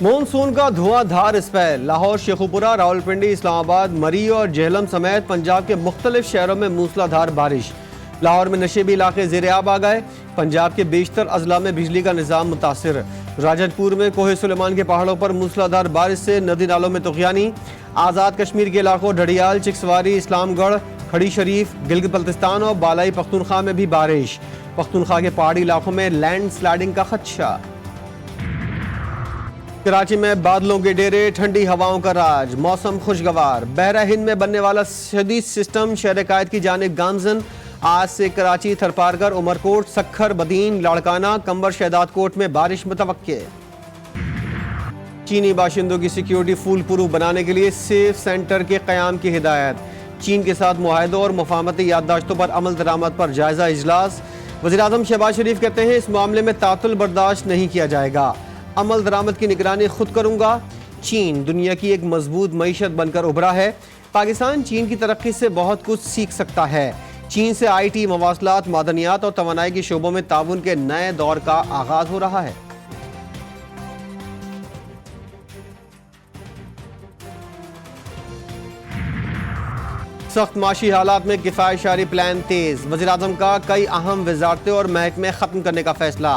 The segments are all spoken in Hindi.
मॉनसून का धुआंधार स्पेल। लाहौर, शेखुपुरा, रावलपिंडी, इस्लामाबाद, मरी और जेहलम समेत पंजाब के मुख्तलिफ शहरों में मूसलाधार बारिश। लाहौर में नशेबी इलाके ज़ेर-आब आ गए। पंजाब के बेशतर अजला में बिजली का निज़ाम मुतासिर। राजनपुर में कोहे सुलेमान के पहाड़ों पर मूसलाधार बारिश से नदी नालों में तुग़यानी। आज़ाद कश्मीर के इलाकों ढडियाल, चिक्सवारी, इस्लामगढ़, खड़ी शरीफ, गिलगित बल्तिस्तान और बालाई पख्तूनख्वा में भी बारिश। पख्तूनख्वा के पहाड़ी इलाकों में लैंड स्लाइडिंग का खदशा। कराची में बादलों के डेरे, ठंडी हवाओं का राज, मौसम खुशगवार। बहरा हिंद में बनने वाला शदीद सिस्टम शहर कायद की जानिब गामजन। आज से कराची, थरपारकर, उमरकोट, सखर, बदीन, लाड़काना, कंबर, शहदादकोट में बारिश मुतवक्के। चीनी बाशिंदों की सिक्योरिटी फूल प्रूफ बनाने के लिए सेफ सेंटर के क़याम की हिदायत। चीन के साथ मुआहदों और मुफाहमती याददाश्तों पर अमल दरामद पर जायजा इजलास। वज़ीर-ए-आज़म शहबाज शरीफ कहते हैं इस मामले में तातुल बर्दाश्त नहीं किया जाएगा। अमल दरामद की निगरानी खुद करूंगा। चीन दुनिया की एक मजबूत मईशत बनकर उभरा है। पाकिस्तान चीन की तरक्की से बहुत कुछ सीख सकता है। चीन से IT, मवासलात, मादनियात और तवानाई के शोबों में ताउन के नए दौर का आगाज हो रहा है। सख्त माशी हालात में किफायतशारी प्लान तेज। वज़ीर-ए-आज़म का कई अहम वजारतें और महकमे खत्म करने का फैसला।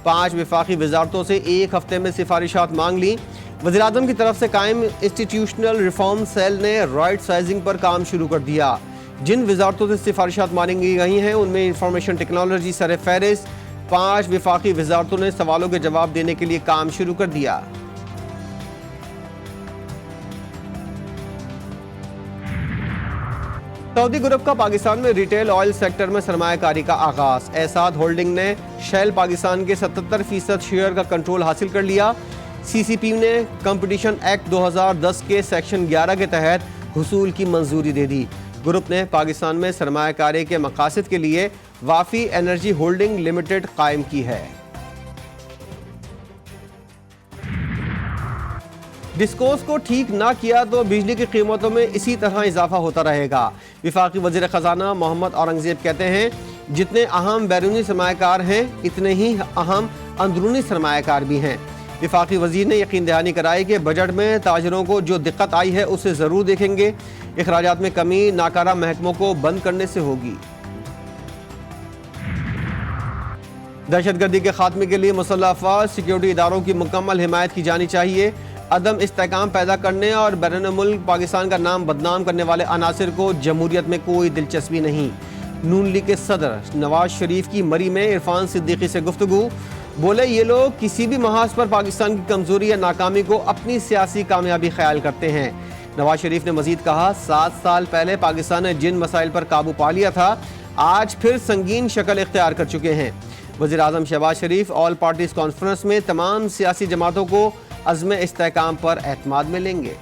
5 वफाकी वजारतों से 1 हफ्ते में सिफारिशात मांग ली। वज़ीर-ए-आज़म की तरफ से कायम इंस्टीट्यूशनल रिफॉर्म सेल ने राइट साइजिंग पर काम शुरू कर दिया। जिन वजारतों से सिफारिशात मांगी गई हैं उनमें इंफॉर्मेशन टेक्नोलॉजी सर फहरिस्त। 5 वफाकी वजारतों ने सवालों के जवाब देने के लिए काम शुरू कर दिया। सऊदी ग्रुप का पाकिस्तान में रिटेल ऑयल सेक्टर में सरमायाकारी का आगाज। एसाद होल्डिंग ने शेल पाकिस्तान के 77% शेयर का कंट्रोल हासिल कर लिया। CCP ने कंपटीशन एक्ट 2010 के सेक्शन 11 के तहत हुसूल की मंजूरी दे दी। ग्रुप ने पाकिस्तान में सरमायाकारी के मकासद के लिए वाफी एनर्जी होल्डिंग लिमिटेड कायम की है। डिस्कोर्स को ठीक ना किया तो बिजली की कीमतों में इसी तरह इजाफा होता रहेगा। वफाकी वज़ीर ख़जाना मोहम्मद औरंगज़ेब कहते हैं जितने अहम बैरूनी सरमायाकार हैं इतने ही अहम अंदरूनी सरमायाकार भी हैं। वफाकी वज़ीर ने यकीन दहानी कराई कि बजट में ताजरों को जो दिक्कत आई है उसे ज़रूर देखेंगे। अखराजात में कमी नाकारा महकमों को बंद करने से होगी। दहशतगर्दी के खात्मे के लिए मुसल्लह अफवाज, सिक्योरिटी इदारों की मुकम्मल हिमायत की जानी चाहिए। अदम इस्तेहकाम पैदा करने और बैरून मुल्क पाकिस्तान का नाम बदनाम करने वाले अनासिर को जमहूरियत में कोई दिलचस्पी नहीं। नून लीग के सदर नवाज शरीफ की मरी में इरफान सिद्दीकी से गुफ्तगू। बोले ये लोग किसी भी महाज पर पाकिस्तान की कमजोरी या नाकामी को अपनी सियासी कामयाबी ख्याल करते हैं। नवाज शरीफ ने मजीद कहा 7 साल पहले पाकिस्तान ने जिन मसाइल पर काबू पा लिया था आज फिर संगीन शक्ल इख्तियार कर चुके हैं। वज़ीर-ए-आज़म शहबाज शरीफ ऑल पार्टीज कॉन्फ्रेंस में तमाम सियासी जमातों को अज़्म इस्तेहकाम पर एतमाद में लेंगे।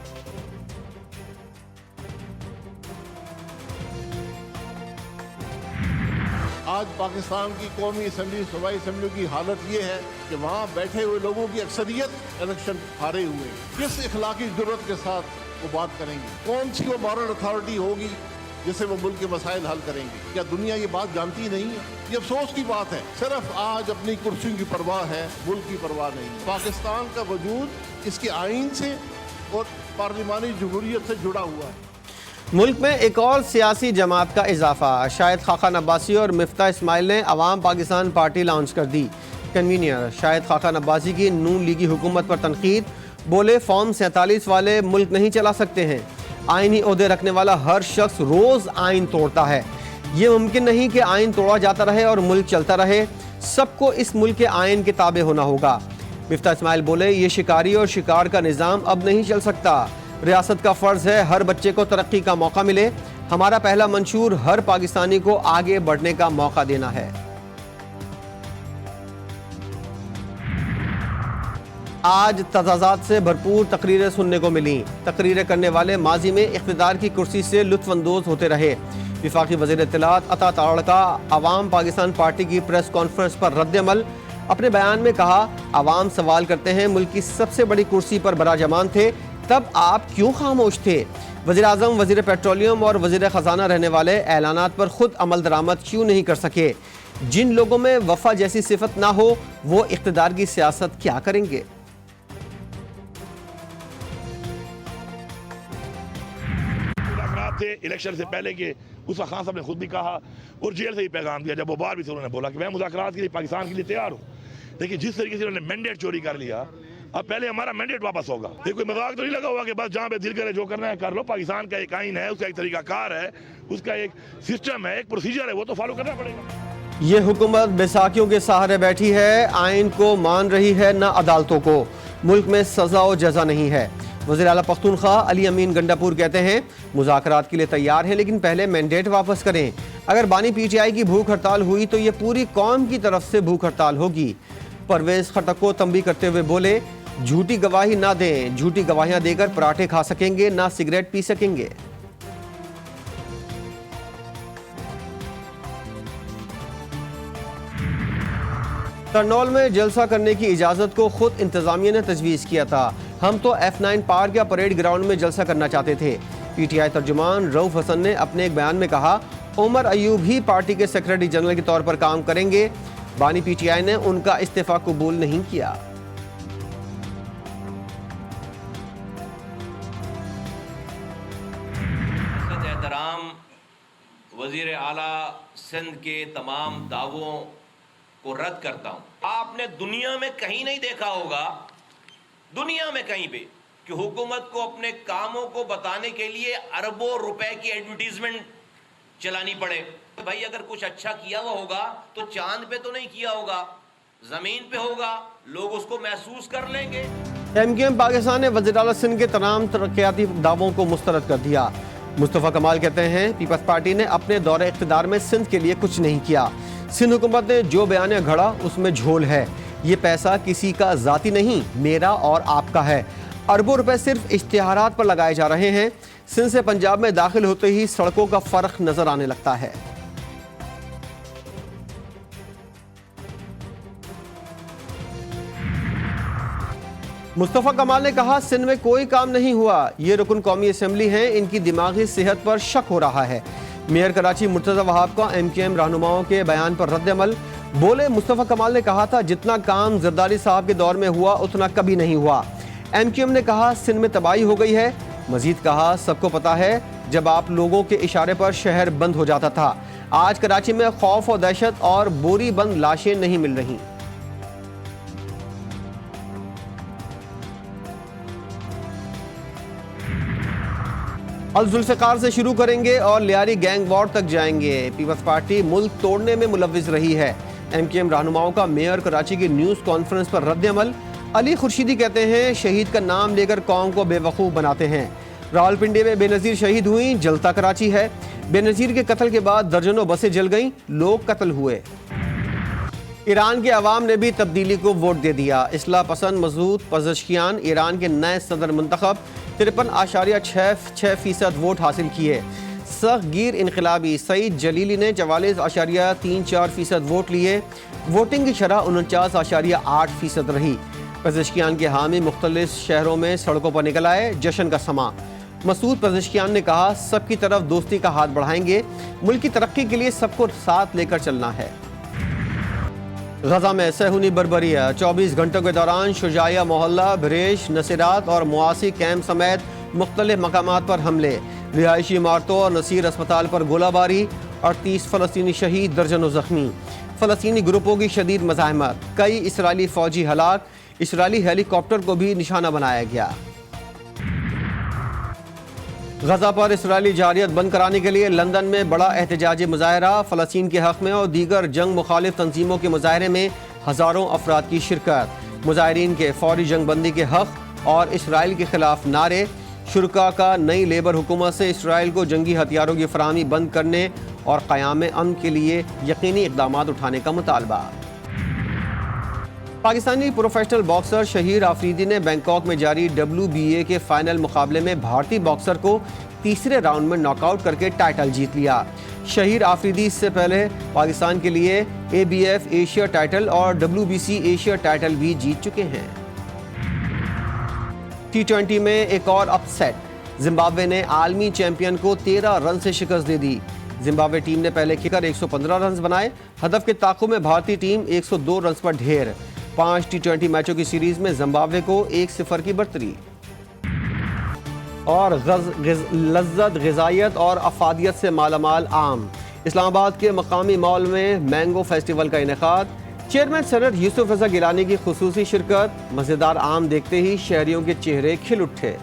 आज पाकिस्तान की कौमी असम्बली, सूबाई असम्बली की हालत ये है कि वहाँ बैठे हुए लोगों की अक्सरियत इलेक्शन हारे हुए। किस इखलाकी जुर्रत के साथ वो बात करेंगे? कौन सी वो मॉरल अथॉरिटी होगी जिससे वो मुल्क के मसाइल हल करेंगे? क्या दुनिया ये बात जानती नहीं है? ये अफसोस की बात है। सिर्फ आज अपनी कुर्सी की परवाह है, मुल्क की परवाह नहीं। पाकिस्तान का वजूद इसके आइन से और पार्लिमानी जमहूरियत से जुड़ा हुआ है। मुल्क में एक और सियासी जमात का इजाफा। शाहिद खाखान अब्बासी और मिफ्ता इस्माइल ने अवाम पाकिस्तान पार्टी लॉन्च कर दी। कन्वीनियर शाहिद खाखान अब्बासी की नून लीगी हुकूमत पर तनकीद। बोले फॉर्म 47 वाले मुल्क नहीं चला सकते हैं। आइनी ओहदे रखने वाला हर शख्स रोज आइन तोड़ता है। ये मुमकिन नहीं कि आइन तोड़ा जाता रहे और मुल्क चलता रहे। सबको इस मुल्क के आइन के ताबे होना होगा। मिफ्ता इस्माइल बोले ये शिकारी और शिकार का निज़ाम अब नहीं चल सकता। रियासत का फ़र्ज़ है हर बच्चे को तरक्की का मौका मिले। हमारा पहला मंशूर हर पाकिस्तानी को आगे बढ़ने का मौका देना है। आज तजाज़ात से भरपूर तकरीरें सुनने को मिली। तकरीरें करने वाले माजी में इख्तिदार की कुर्सी से लुत्फ़अंदोज़ होते रहे। वफाकी वज़ीर इत्तलात अता तारड़का अवाम पाकिस्तान पार्टी की प्रेस कॉन्फ्रेंस पर रद्द-ए-अमल। अपने बयान में कहा अवाम सवाल करते हैं मुल्क की सबसे बड़ी कुर्सी पर बराजमान थे तब आप क्यों खामोश थे? वज़ीर-ए-आज़म, वज़ीर पेट्रोलियम और वज़ीर ख़जाना रहने वाले ऐलानात पर खुद अमल दरामद क्यों नहीं कर सके? जिन लोगों में वफा जैसी सिफत ना हो वो इख्तिदार की सियासत क्या करेंगे? थे इलेक्शन से पहले के, उसका खान साहब ने खुद भी कहा और जेल से ही पैगाम दिया, जब वो बाहर भी थे उन्होंने बोला कि मैं मुज़ाकरात के लिए पाकिस्तान के लिए तैयार हूँ। लेकिन जिस तरीके से उन्होंने मैंडेट चोरी कर लिया, अब पहले हमारा मैंडेट वापस होगा। ये कोई मजाक तो नहीं लगा हुआ कि बस जहाँ पे दिल करे जो करना है कर लो। पाकिस्तान का एक आइन है, उसका एक तरीकाकार है, उसका एक सिस्टम है, एक प्रोसीजर है, वो तो फॉलो करना पड़ेगा। ये हुकूमत बैसाखियों के सहारे बैठी है, आइन को मान रही है न अदालतों को। मुल्क में सजा और जजा नहीं है। वज़ीर आला पख्तूनख्वा अली अमीन गंडापुर कहते हैं मुज़ाकरात के लिए तैयार हैं, लेकिन पहले मैंडेट वापस करें। अगर बानी PTI की भूख हड़ताल हुई तो ये पूरी कौम की तरफ से भूख हड़ताल होगी। परवेज खटक को तंबी करते हुए बोले, झूठी गवाही ना दें, झूठी गवाहियां देकर पराठे खा सकेंगे ना सिगरेट पी सकेंगे। करनौल में जलसा करने की इजाजत को खुद इंतजामिया ने तजवीज़ किया था। हम तो F9 पार्क या परेड ग्राउंड में जलसा करना चाहते थे। PTI तर्जुमान रऊफ हसन ने अपने एक बयान में कहा, उमर अयूब ही पार्टी के सेक्रेटरी जनरल के तौर पर काम करेंगे। बानी PTI ने उनका इस्तीफा कबूल नहीं किया। एहतराम वजीर आला सिंध के तमाम दावों को रद्द करता हूं। आपने दुनिया में कहीं नहीं देखा होगा, दुनिया में कहीं पे, कि हुकूमत को अपने कामों को बताने के लिए अरबों रुपए की एडवर्टीजमेंट चलानी पड़े। भाई अगर कुछ अच्छा किया हुआ होगा तो चांद पे तो नहीं किया होगा, जमीन पे होगा, लोग उसको महसूस कर लेंगे। MKM पाकिस्तान ने वज़ीर आला सिंध के तमाम तरक्याती दावों को मुस्तरद कर दिया। मुस्तफ़ा कमाल कहते हैं पीपल्स पार्टी ने अपने दौरे इक़्तिदार में सिंध के लिए कुछ नहीं किया। सिंध हुकूमत ने जो बयान घड़ा उसमें झोल है। ये पैसा किसी का ज़ाती नहीं, मेरा और आपका है। अरबों रुपए सिर्फ इश्तिहारात पर लगाए जा रहे हैं। सिंध से पंजाब में दाखिल होते ही सड़कों का फ़र्क नजर आने लगता है। मुस्तफ़ा कमाल ने कहा, सिंध में कोई काम नहीं हुआ। ये रुकन कौमी असम्बली हैं, इनकी दिमागी सेहत पर शक हो रहा है। मेयर कराची मुर्तज़ा वहाब का MKM रहनुमाओं के बयान पर रद्द-ए-अमल। बोले, मुस्तफ़ा कमाल ने कहा था जितना काम जरदारी साहब के दौर में हुआ उतना कभी नहीं हुआ। MKM ने कहा सिंध में तबाही हो गई है। मजीद कहा, सबको पता है जब आप लोगों के इशारे पर शहर बंद हो जाता था। आज कराची में खौफ और दहशत और बोरी बंद लाशें नहीं मिल रही। अल-जुल्फ़िकार से शुरू करेंगे और लियारी गैंग वॉर तक जाएंगे। पीपल्स पार्टी मुल्क तोड़ने में मुलव्विस रही है। MKM रहनुमाओं का मेयर कराची की न्यूज़ कॉन्फ्रेंस पर रद्द-ए-अमल। अली खुर्शीदी कहते हैं शहीद का नाम लेकर कौम को बेवकूफ़ बनाते हैं। रावलपिंडी में बेनज़ीर शहीद हुई, जलता कराची है। बेनज़ीर के कत्ल के बाद दर्जनों बसें जल गईं, लोग कत्ल हुए। ईरान के अवाम ने भी तब्दीली को वोट दे दिया। इस्लाह पसंद मसूद पज़ेश्कियान ईरान के नए सदर मुंतखब 53.66% वोट हासिल किए। सख्तगीर इनकलाबी सईद जलीली ने 44.34% वोट लिए। वोटिंग की शरह 49.8% रही। पज़ेश्कियान के हामी मुख्तलिफ शहरों में सड़कों पर निकल आए, जश्न का समा। मसूद पज़ेश्कियान ने कहा, सबकी तरफ दोस्ती का हाथ बढ़ाएंगे, मुल्क की तरक्की के लिए सबको साथ लेकर चलना है। गजा में सहूनी बरबरिया 24 घंटों के दौरान शुजाया मोहल्ला, बरेश, नसीरात और मुआसी कैंप समेत मुख्तलिफ मकामात पर हमले। रिहायशी इमारतों और नसीर अस्पताल पर गोलाबारी। 38 फ़लस्तीनी शहीद, दर्जनों ज़ख्मी। फ़लस्तीनी ग्रुपों की शदीद मज़ाहमत। कई इसराइली फ़ौजी हलाक। इसराइली हेलीकॉप्टर को भी निशाना बनाया गया। गजा पर इसराइली जारियत बंद कराने के लिए लंदन में बड़ा एहतजाजी मुजाहरा। फ़लस्तीन के हक़ में और दीगर जंग मुखालिफ तंजीमों के मुजाहरे में हज़ारों अफराद की शिरकत। मुजाहरीन के फौरी जंग बंदी के हक़ और इसराइल के खिलाफ नारे। शुरका का नई लेबर हुकूमत से इसराइल को जंगी हथियारों की फराहमी बंद करने और क़याम अमन के लिए यकीनी इक़दामात उठाने का मुतालबा। पाकिस्तानी प्रोफेशनल बॉक्सर शहीर आफरीदी ने बैंकॉक में जारी WBA के फाइनल मुकाबले में भारतीय बॉक्सर को तीसरे राउंड में नॉकआउट करके टाइटल जीत लिया। शहीर आफरीदी इससे पहले पाकिस्तान के लिए ABF एशिया टाइटल और WBC एशिया टाइटल भी जीत चुके हैं। T20 में एक और अपसेट। जिम्बाब्वे ने आलमी चैंपियन को 13 रन से शिकस्त दे दी। जिम्बाब्वे टीम ने पहले खेलकर 115 रन बनाए। हदफ के ताक़ुब में भारतीय टीम 102 रन पर ढेर। 5 T20 मैचों की सीरीज में जिम्बाब्वे को 1-0 की बढ़तरी। और लज्जत, ग़िज़ाइयत और अफादियत से मालामाल आम। इस्लामाबाद के मकामी मॉल में मैंगो फेस्टिवल का इनेकाद। चेयरमैन सेनेट यूसुफ रज़ा गिलानी की खुसूसी शिरकत। मज़ेदार आम देखते ही शहरियों के चेहरे खिल उठे।